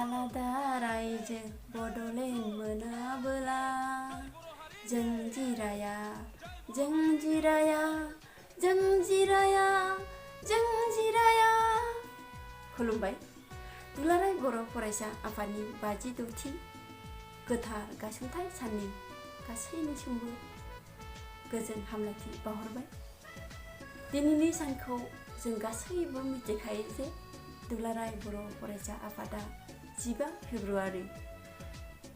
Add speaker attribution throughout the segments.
Speaker 1: आलादा रायजो बड'लेण्ड मोनाबोला जों जिराया जों जिराया जों जिराया जों जिराया। खुलुमबाय। दुलाराय बर' फरायसा आफादनि 56थि गोथार गायसनथाइ साननि गासैनिसिमबो गोजोन हामलायथि बावहरबाय। दिनैनि सानखौ जों गासैबो मिथिखायो जे दुलाराय बर' फरायसा आफादा 15 फेब्रुआरि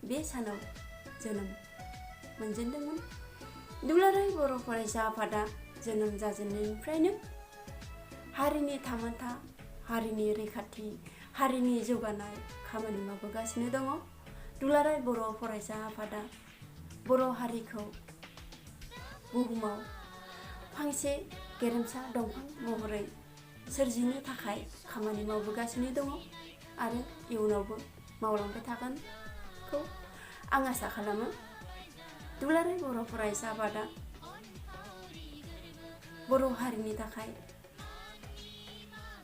Speaker 1: बे सानाव जोनोम मोनजेनदोंमोन। दुलाराय बर' फरायसा आफादा जोनोम जाजेननायनिफ्रायनो हारिनि थामोनथा, हारिनि रैखाथि, हारिनि जौगानाय खामानि मावबोगासिनो दङ। दुलाराय बर' फरायसा आफादा बर' हारिखौ बुहुमाव फांसे गेरेमसा दंफां महरै सोरजिनो थाखाय खामानि मावबोगासिनो दङ आरो इयुनावबो मावलांबाय थागोनखौ आं आसा खालामो। दुलाराय बर' फरायसा आफादा बर' हारिनि थाखाय,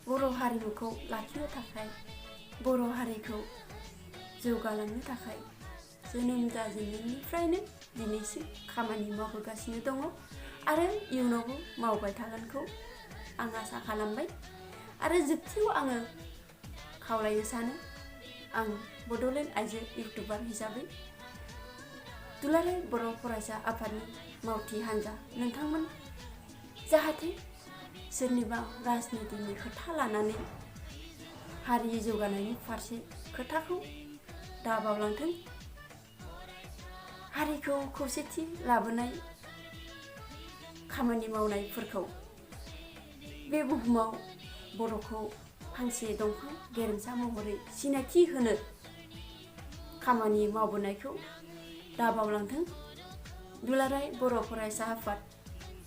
Speaker 1: बर' हारिमुखौ लाखिनो थाखाय, बर' हारिखौ जौगालांनो थाखाय जोनोम जाजेननायनिफ्रायनो दिनैसिम खामानि मावबोगासिनो दङ आरो इयुनावबो मावबाय थागोनखौ आं आसा खालामबाय। आरो जोबथियाव आङो खावलायनो सानो, आं बड'लेण्ड आइजो इउटुबार हिसाबै दुलाराय बर' फरायसा आफादनि मावथि हान्जा नोंथांमोन जाहाथे सोरनिबा राजनितिनि खोथा लानानै हारि जौगानायनि फारसे खोथाखौ दाबावलांथों। हारिखौ खौसेथि लाबोनाय खामानि मावनायफोरखौ बे बुहुमाव बर'खौ फांसे दंफां गेरेमसा महरै सिनायथि होनो खामानि मावबोनायखौ दाबावलांथों। दुलाराय बर' फरायसा आफाद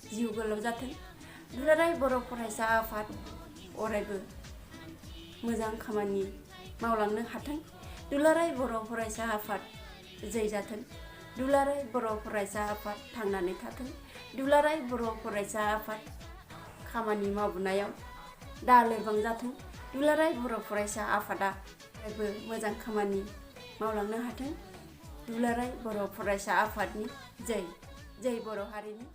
Speaker 1: जिउ गोलाव जाथों। दुलाराय बर' फरायसा आफाद अरायबो मोजां खामानि मावलांनो हाथों। दुलाराय बर' फरायसा आफाद जै जाथों। दुलाराय बर' फरायसा आफाद थांनानै थाथों। दुलाराय बर' फरायसा आफाद खामानि मावबोनायाव दा लोरबां जाथों। दुलाराय बर' फरायसा आफादा अरायबो मोजां खामानि मावलांनो हाथों। दुलाराय बर' फरायसा आफादनि जै बर' हारिनि